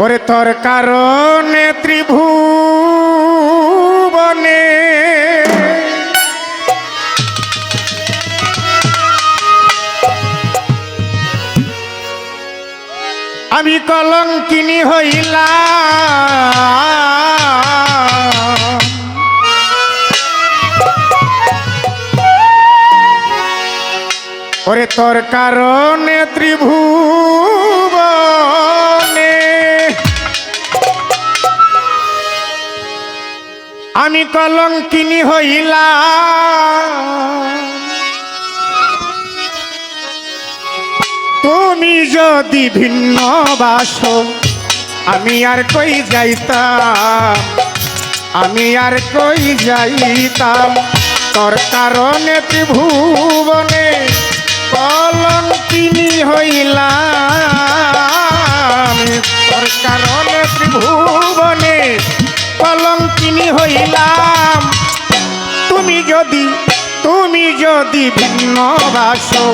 ওরে তোর কারণে ত্রিভুবনে আমি কলঙ্কিনী হইলাম। ওরে তোর কারণে ত্রিভুবনে আমি কলঙ্কিনী হইলাম। তুমি যদি ভিন্ন বাসো আমি আর কই যাইতাম, আমি আর কই যাইতাম। তোর কারণে ত্রিভুবনে কলঙ্কিনী হইলাম। তোর কারণে ত্রিভুবনে কলঙ্কিনী হইলাম। তুমি যদি ভিন্ন বাসো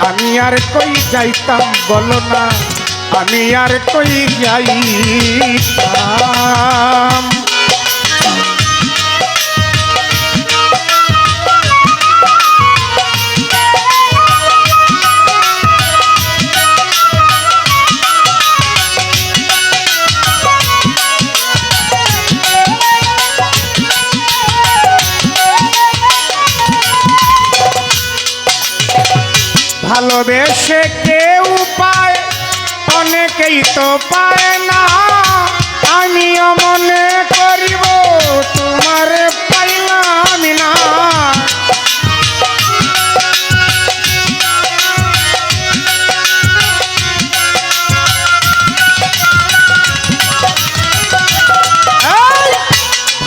আমি আর কই যাইতাম, বলো না আমি আর কই যাইতাম। ভালোবেসে কেউ পায়, অনেকেই তো পায় না। আমিও মনে করিব তোমারে পাইলাম না।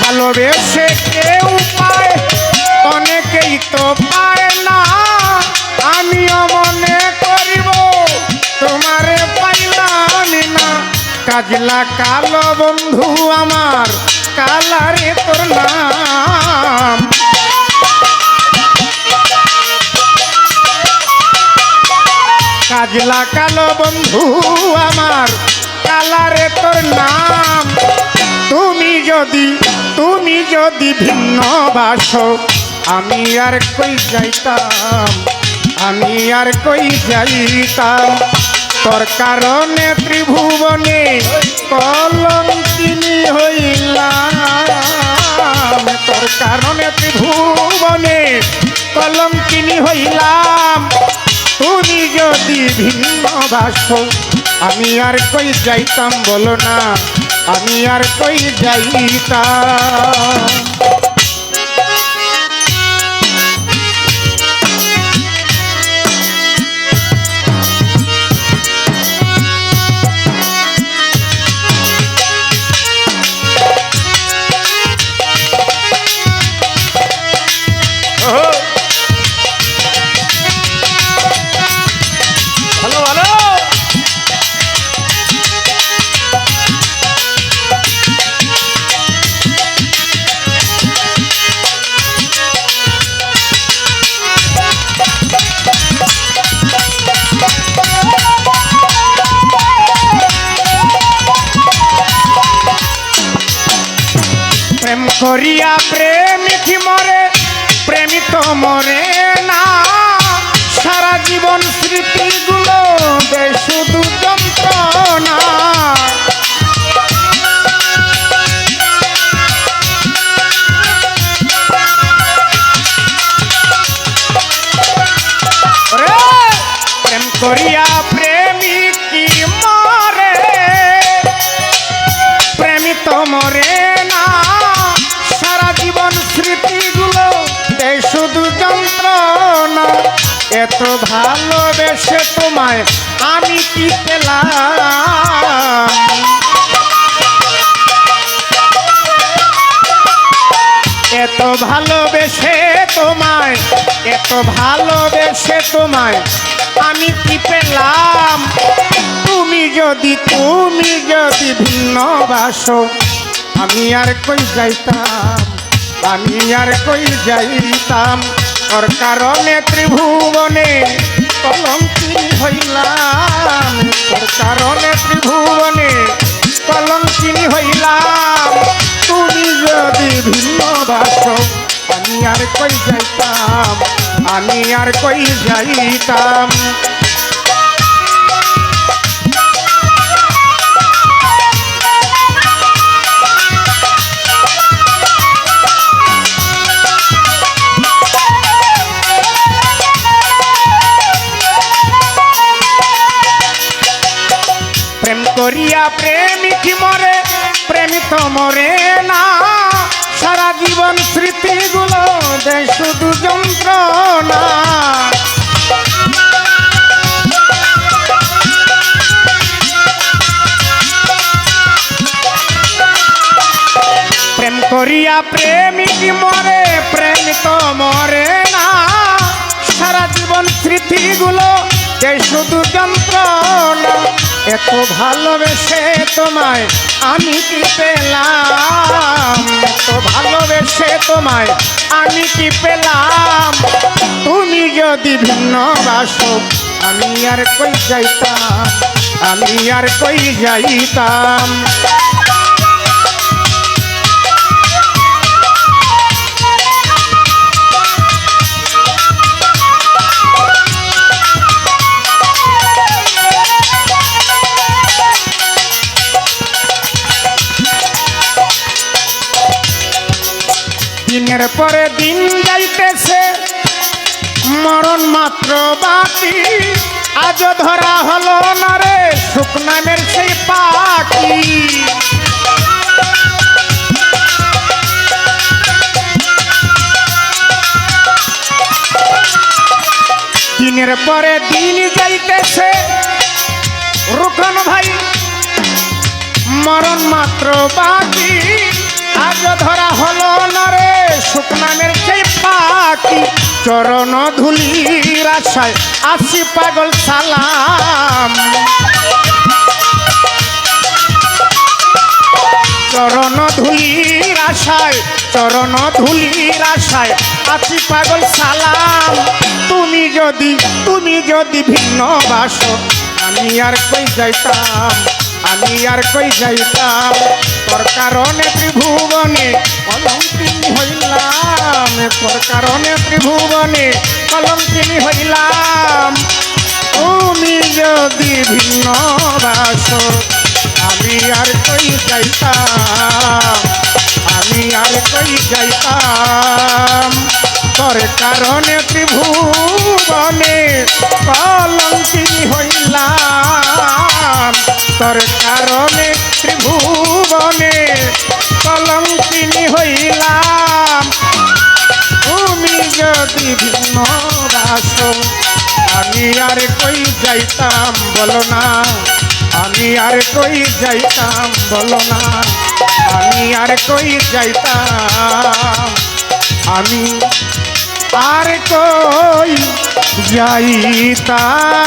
ভালোবেসে কেউ পায়, অনেকেই তো পায় না। আমিও মনে করিব তোমারে পাইলাম না। কাজলা কালো বন্ধু আমার, কালারে তোর নাম। কাজলা কালো বন্ধু আমার, কালারে তোর নাম। তুমি যদি ভিন্ন বাসো আমি আর কই যাইতাম, আমি আর কই যাইতাম। তোর কারণে ত্রিভুবনে কলঙ্কিনী হইলাম। তোর কারণে ত্রিভুবনে কলঙ্কিনী হইলাম। তুমি যদি ভিন্ন বাসো আমি আর কই যাইতাম, বলো না আমি আর কই যাইতাম। প্রেম করিয়া প্রেমিক মরে, প্রেমিত মরে না। সারা জীবন স্মৃতিগুলো দেয় শুধু যন্ত্রণা। প্রেম করিয়া প্রেমিক মরে, প্রেমিত মরে না। সারা জীবন স্মৃতিগুলো দেয় শুধু যন্ত্রণা। এত ভালোবেসে তোমায় আমি কি পেলাম? এত ভালোবেসে তোমায়, এত ভালোবেসে তোমায় আমি কি পেলাম? তুমি যদি ভিন্ন বাসো আমি আর কই যাইতাম, আমি আর কই যাইতাম। তোর কারণে ত্রিভুবনে কলঙ্কিনী হইলাম, তোর কারণে ত্রিভুবনে বাসো আমি আর কই যাইতাম, আমি আর কই যাইতাম। প্রেম করিয়া প্রেমিক মরে, প্রেমিত মরে না, সারা জীবন স্মৃতিগুলো দেয় শুধু যন্ত্রণা। প্রেম করিয়া প্রেমিক মরে, প্রেমিত মরে না, সারা জীবন স্মৃতিগুলো দেয় শুধু যন্ত্রণা। এত ভালোবেসে তোমায় আমি কি পেলাম, এত ভালোবেসে তোমায় আমি কি পেলাম। তুমি যদি ভিন্ন বাসো আমি আর কই যাইতাম, আমি আর কই যাইতাম। দিনের পরে দিন যাইতেছে, মরণ মাত্র বাকি, আজ ধরা হলো না রে সুখ নামের সেই পাখি। দিনের পরে দিন যাইতেছে রুকন ভাই, মরণ মাত্র বাকি, আজ ধরা হলো না রে সুখ নামের সেই পাখি। চরণ ধুলির আশায় আসি পাগল সালাম, চরণ ধুলির আশায়, চরণ ধুলির আশায় আসি পাগল সালাম। তুমি যদি ভিন্ন বাসো আমি আর কই যাইতাম, আমি আর কই যাইতাম। তোর কারণে ত্রিভুবনে কলঙ্কিনী হইলাম, তোর কারণে ত্রিভুবনে কলঙ্কিনী হইলাম। তুমি যদি ভিন্ন বাসো আমি আর কই যাইতাম, আমি আর কই যাইতাম। তোর কারণে ত্রিভুবনে কলঙ্কিনী হইলাম, তোর কারণে ত্রিভুবনে কলঙ্কিনী হইলাম। তুমি যদি ভিন্ন বাসো আমি আর কই যাইতাম বলো না, আমি আর কই যাইতাম বলো না, আমি আর কই যাইতাম, আমি আর কই যাইতাম।